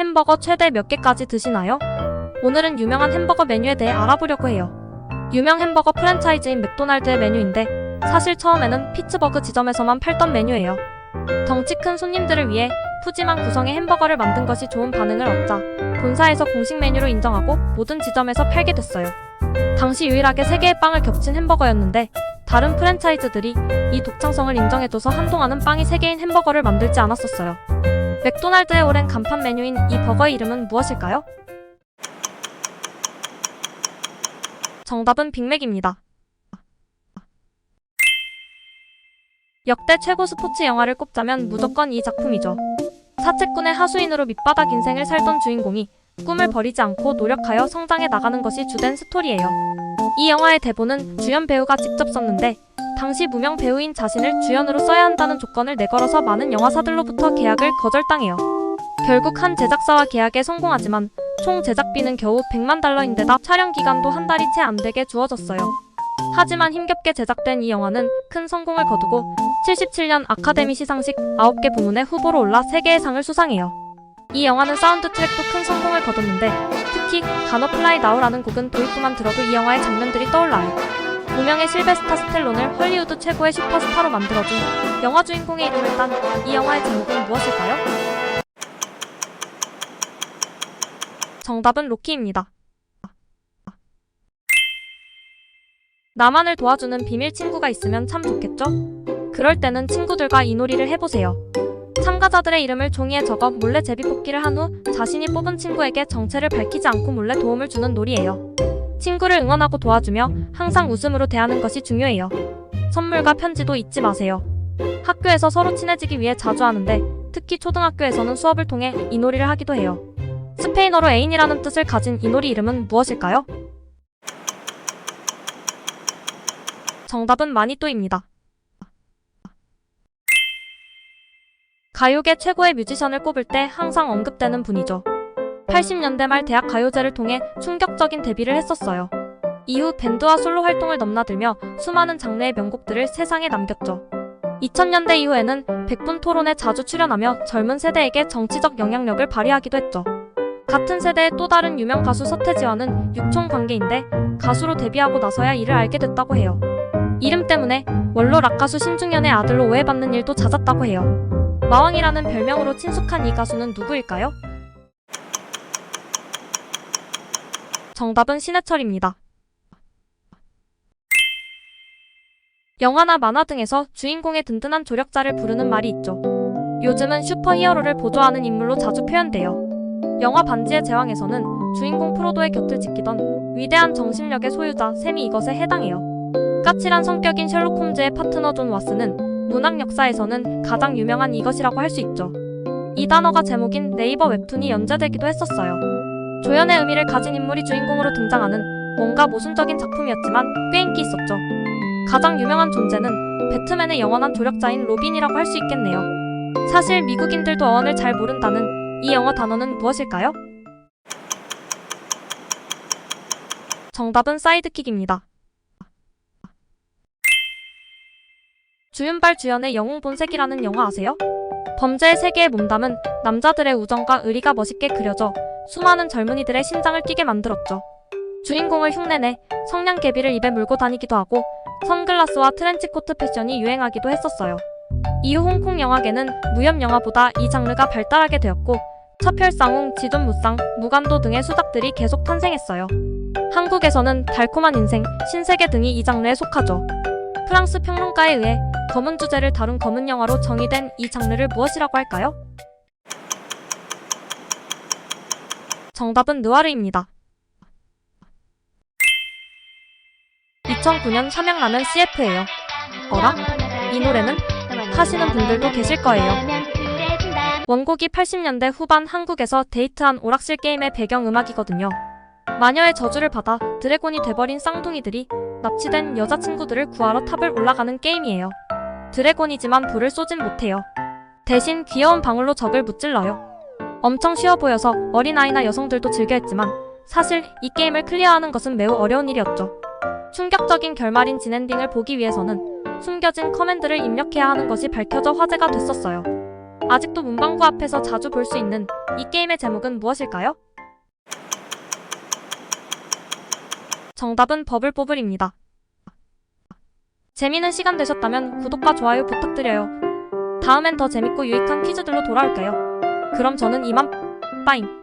햄버거 최대 몇 개까지 드시나요? 오늘은 유명한 햄버거 메뉴에 대해 알아보려고 해요. 유명 햄버거 프랜차이즈인 맥도날드의 메뉴인데 사실 처음에는 피츠버그 지점에서만 팔던 메뉴예요. 덩치 큰 손님들을 위해 푸짐한 구성의 햄버거를 만든 것이 좋은 반응을 얻자 본사에서 공식 메뉴로 인정하고 모든 지점에서 팔게 됐어요. 당시 유일하게 3개의 빵을 겹친 햄버거였는데 다른 프랜차이즈들이 이 독창성을 인정해줘서 한동안은 빵이 3개인 햄버거를 만들지 않았었어요. 맥도날드의 오랜 간판 메뉴인 이 버거의 이름은 무엇일까요? 정답은 빅맥입니다. 역대 최고 스포츠 영화를 꼽자면 무조건 이 작품이죠. 사채꾼의 하수인으로 밑바닥 인생을 살던 주인공이 꿈을 버리지 않고 노력하여 성장해 나가는 것이 주된 스토리예요. 이 영화의 대본은 주연 배우가 직접 썼는데 당시 무명 배우인 자신을 주연으로 써야 한다는 조건을 내걸어서 많은 영화사들로부터 계약을 거절당해요. 결국 한 제작사와 계약에 성공하지만 총 제작비는 겨우 100만 달러인데다 촬영 기간도 한 달이 채 안 되게 주어졌어요. 하지만 힘겹게 제작된 이 영화는 큰 성공을 거두고 77년 아카데미 시상식 9개 부문에 후보로 올라 3개의 상을 수상해요. 이 영화는 사운드 트랙도 큰 성공을 거뒀는데 특히 가노 플라이 나우라는 곡은 도입부만 들어도 이 영화의 장면들이 떠올라요. 무명의 실베스타 스텔론을 헐리우드 최고의 슈퍼스타로 만들어준 영화 주인공의 이름을 딴 이 영화의 제목은 무엇일까요? 정답은 로키입니다. 나만을 도와주는 비밀 친구가 있으면 참 좋겠죠? 그럴 때는 친구들과 이 놀이를 해보세요. 참가자들의 이름을 종이에 적어 몰래 제비뽑기를 한 후 자신이 뽑은 친구에게 정체를 밝히지 않고 몰래 도움을 주는 놀이예요. 친구를 응원하고 도와주며 항상 웃음으로 대하는 것이 중요해요. 선물과 편지도 잊지 마세요. 학교에서 서로 친해지기 위해 자주 하는데 특히 초등학교에서는 수업을 통해 이 놀이를 하기도 해요. 스페인어로 애인이라는 뜻을 가진 이 놀이 이름은 무엇일까요? 정답은 마니또입니다. 가요계 최고의 뮤지션을 꼽을 때 항상 언급되는 분이죠. 80년대 말 대학 가요제를 통해 충격적인 데뷔를 했었어요. 이후 밴드와 솔로 활동을 넘나들며 수많은 장르의 명곡들을 세상에 남겼죠. 2000년대 이후에는 백분 토론에 자주 출연하며 젊은 세대에게 정치적 영향력을 발휘하기도 했죠. 같은 세대의 또 다른 유명 가수 서태지와는 육촌 관계인데 가수로 데뷔하고 나서야 이를 알게 됐다고 해요. 이름 때문에 원로 락가수 신중현의 아들로 오해받는 일도 잦았다고 해요. 마왕이라는 별명으로 친숙한 이 가수는 누구일까요? 정답은 신해철입니다. 영화나 만화 등에서 주인공의 든든한 조력자를 부르는 말이 있죠. 요즘은 슈퍼히어로를 보조하는 인물로 자주 표현돼요. 영화 반지의 제왕에서는 주인공 프로도의 곁을 지키던 위대한 정신력의 소유자 샘이 이것에 해당해요. 까칠한 성격인 셜록 홈즈의 파트너 존 왓슨은 문학 역사에서는 가장 유명한 이것이라고 할 수 있죠. 이 단어가 제목인 네이버 웹툰이 연재되기도 했었어요. 조연의 의미를 가진 인물이 주인공으로 등장하는 뭔가 모순적인 작품이었지만 꽤 인기 있었죠. 가장 유명한 존재는 배트맨의 영원한 조력자인 로빈이라고 할 수 있겠네요. 사실 미국인들도 어원을 잘 모른다는 이 영어 단어는 무엇일까요? 정답은 사이드킥입니다. 주윤발 주연의 영웅본색이라는 영화 아세요? 범죄의 세계에 몸담은 남자들의 우정과 의리가 멋있게 그려져 수많은 젊은이들의 심장을 뛰게 만들었죠. 주인공을 흉내내 성냥개비를 입에 물고 다니기도 하고 선글라스와 트렌치코트 패션이 유행하기도 했었어요. 이후 홍콩 영화계는 무협 영화보다 이 장르가 발달하게 되었고 첩혈상웅, 지존무쌍, 무간도 등의 수작들이 계속 탄생했어요. 한국에서는 달콤한 인생, 신세계 등이 이 장르에 속하죠. 프랑스 평론가에 의해 검은 주제를 다룬 검은 영화로 정의된 이 장르를 무엇이라고 할까요? 정답은 느와르입니다. 2009년 삼양라면 CF예요. 어라? 이 노래는? 하시는 분들도 계실 거예요. 원곡이 80년대 후반 한국에서 데이트한 오락실 게임의 배경음악이거든요. 마녀의 저주를 받아 드래곤이 돼버린 쌍둥이들이 납치된 여자친구들을 구하러 탑을 올라가는 게임이에요. 드래곤이지만 불을 쏘진 못해요. 대신 귀여운 방울로 적을 무찔러요. 엄청 쉬워 보여서 어린아이나 여성들도 즐겨했지만 사실 이 게임을 클리어하는 것은 매우 어려운 일이었죠. 충격적인 결말인 진엔딩을 보기 위해서는 숨겨진 커맨드를 입력해야 하는 것이 밝혀져 화제가 됐었어요. 아직도 문방구 앞에서 자주 볼 수 있는 이 게임의 제목은 무엇일까요? 정답은 버블뽀블입니다. 재미있는 시간 되셨다면 구독과 좋아요 부탁드려요. 다음엔 더 재밌고 유익한 퀴즈들로 돌아올게요. 그럼 저는 이만 빠잉.